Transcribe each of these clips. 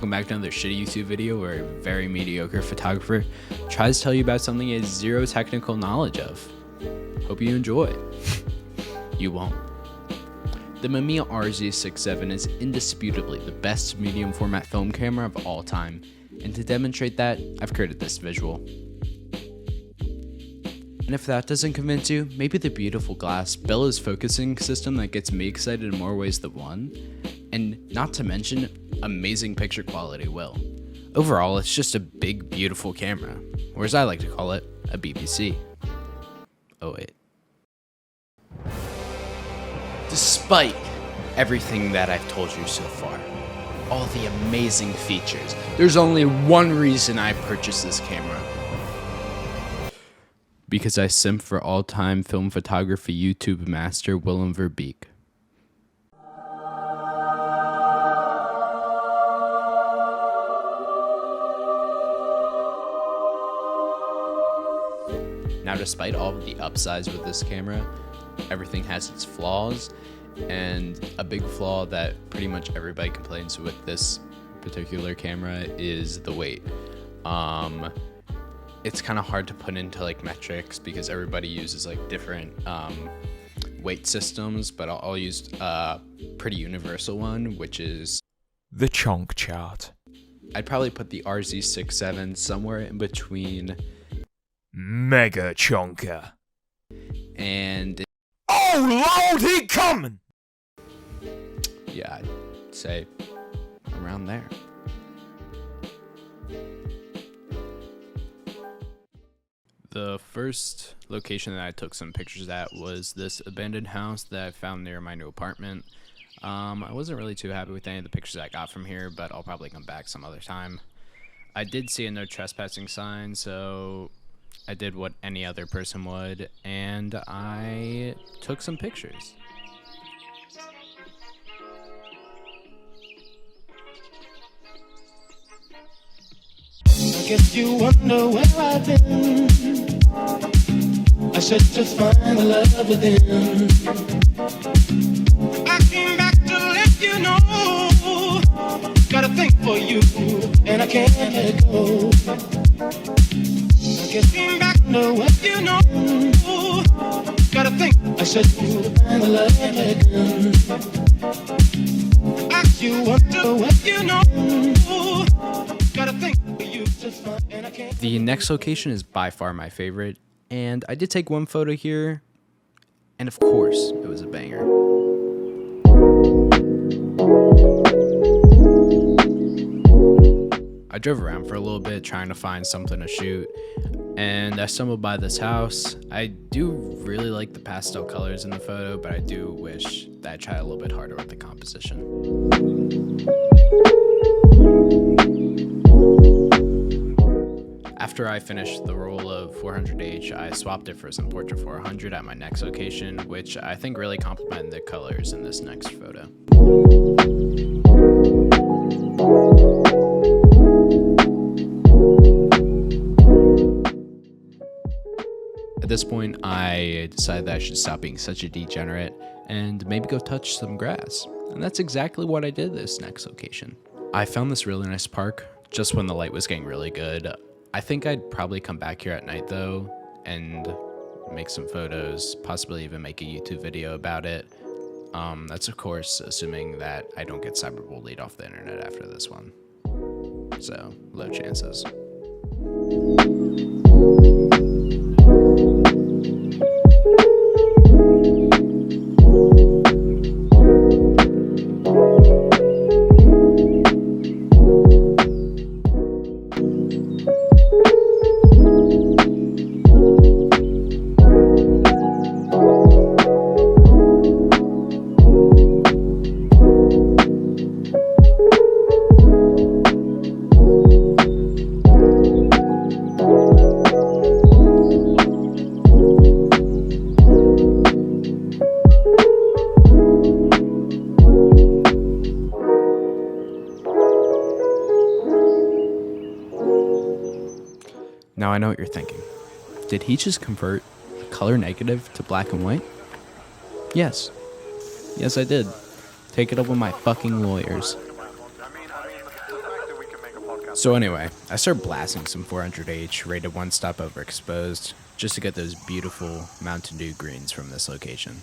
welcome back to another shitty YouTube video where a very mediocre photographer tries to tell you about something he has zero technical knowledge of. Hope you enjoy. You won't. The Mamiya RZ67 is indisputably the best medium format film camera of all time, and to demonstrate that, I've created this visual. And if that doesn't convince you, maybe the beautiful glass bellows focusing system that gets me excited in more ways than one, and not to mention, amazing picture quality will. Overall, it's just a big, beautiful camera, or as I like to call it, a BBC. Oh wait. Despite everything that I've told you so far, all the amazing features, there's only one reason I purchased this camera. Because I simp for all-time film photography YouTube master Willem Verbeek. Now, despite all of the upsides with this camera, everything has its flaws, and a big flaw that pretty much everybody complains with this particular camera is the weight. It's kind of hard to put into like metrics because everybody uses like different weight systems, but I'll use a pretty universal one, which is the chonk chart. I'd probably put the RZ67 somewhere in between Mega chonker and oh Lord, he coming! Yeah, I'd say around there. The first location that I took some pictures at was this abandoned house that I found near my new apartment. I wasn't really too happy with any of the pictures I got from here, but I'll probably come back some other time. I did see a no trespassing sign, so I did what any other person would, and I took some pictures. I guess you wonder where I've been. I said to find the love within. I came back to let you know. Got a thing for you, and I can't let it go. I guess came back to let you know. Got a thing. I said to find the love within. Ask you wonder what you know. Got a thing. The next location is by far my favorite, and I did take one photo here, and of course, it was a banger. I drove around for a little bit trying to find something to shoot, and I stumbled by this house. I do really like the pastel colors in the photo, but I do wish that I tried a little bit harder with the composition. After I finished the roll of 400H, I swapped it for some Portrait 400 at my next location, which I think really complemented the colors in this next photo. At this point, I decided that I should stop being such a degenerate and maybe go touch some grass. And that's exactly what I did this next location. I found this really nice park just when the light was getting really good. I think I'd probably come back here at night though and make some photos, possibly even make a YouTube video about it. That's of course assuming that I don't get cyberbullied off the internet after this one. So, low chances. Now I know what you're thinking. Did he just convert a color negative to black and white? Yes. Yes, I did. Take it up with my fucking lawyers. So anyway, I started blasting some 400H rated 1 stop overexposed just to get those beautiful Mountain Dew greens from this location.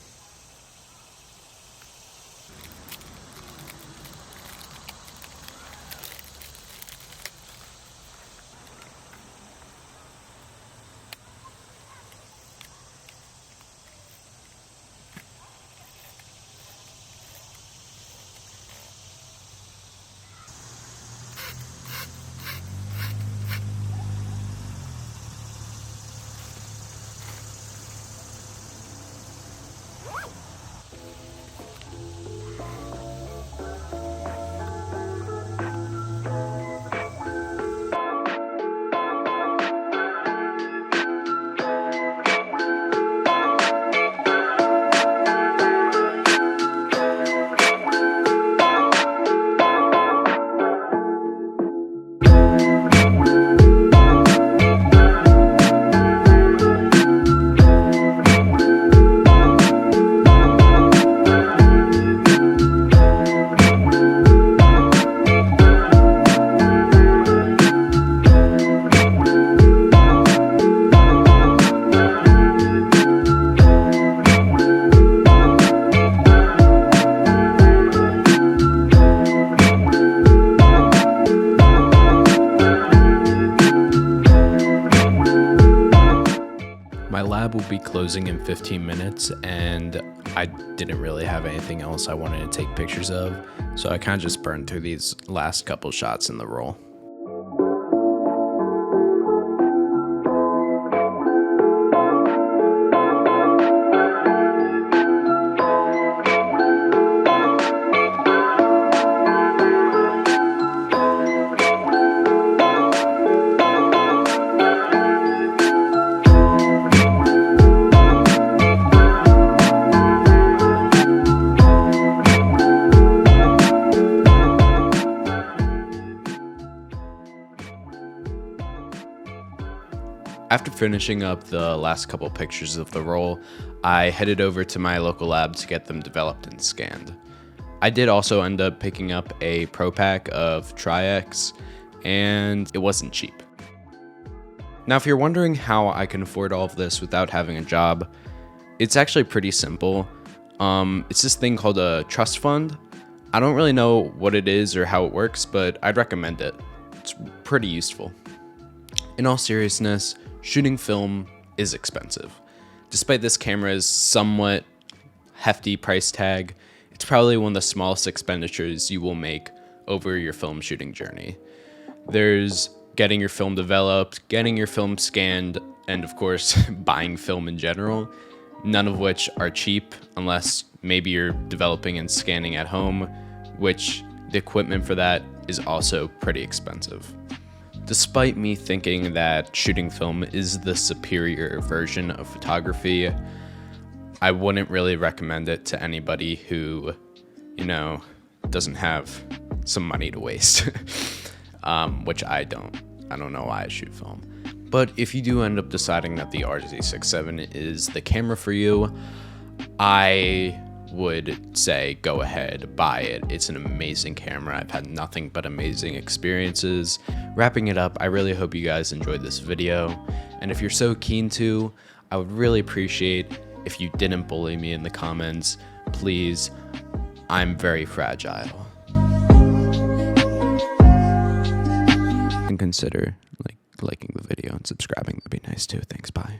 My lab will be closing in 15 minutes, and I didn't really have anything else I wanted to take pictures of, so I kind of just burned through these last couple shots in the roll. After finishing up the last couple pictures of the roll, I headed over to my local lab to get them developed and scanned. I did also end up picking up a Pro Pack of Tri-X, and it wasn't cheap. Now, if you're wondering how I can afford all of this without having a job, it's actually pretty simple. It's this thing called a trust fund. I don't really know what it is or how it works, but I'd recommend it. It's pretty useful. In all seriousness, shooting film is expensive. Despite this camera's somewhat hefty price tag, it's probably one of the smallest expenditures you will make over your film shooting journey. There's getting your film developed, getting your film scanned, and of course, buying film in general, none of which are cheap unless maybe you're developing and scanning at home, which the equipment for that is also pretty expensive. Despite me thinking that shooting film is the superior version of photography, I wouldn't really recommend it to anybody who, doesn't have some money to waste, which I don't. I don't know why I shoot film. But if you do end up deciding that the RZ67 is the camera for you, I would say go ahead, buy it. It's an amazing camera. I've had nothing but amazing experiences. Wrapping it up, I really hope you guys enjoyed this video, and if you're so keen to, I would really appreciate if you didn't bully me in the comments. Please, I'm very fragile. And consider liking the video and subscribing. That'd be nice too. Thanks, bye.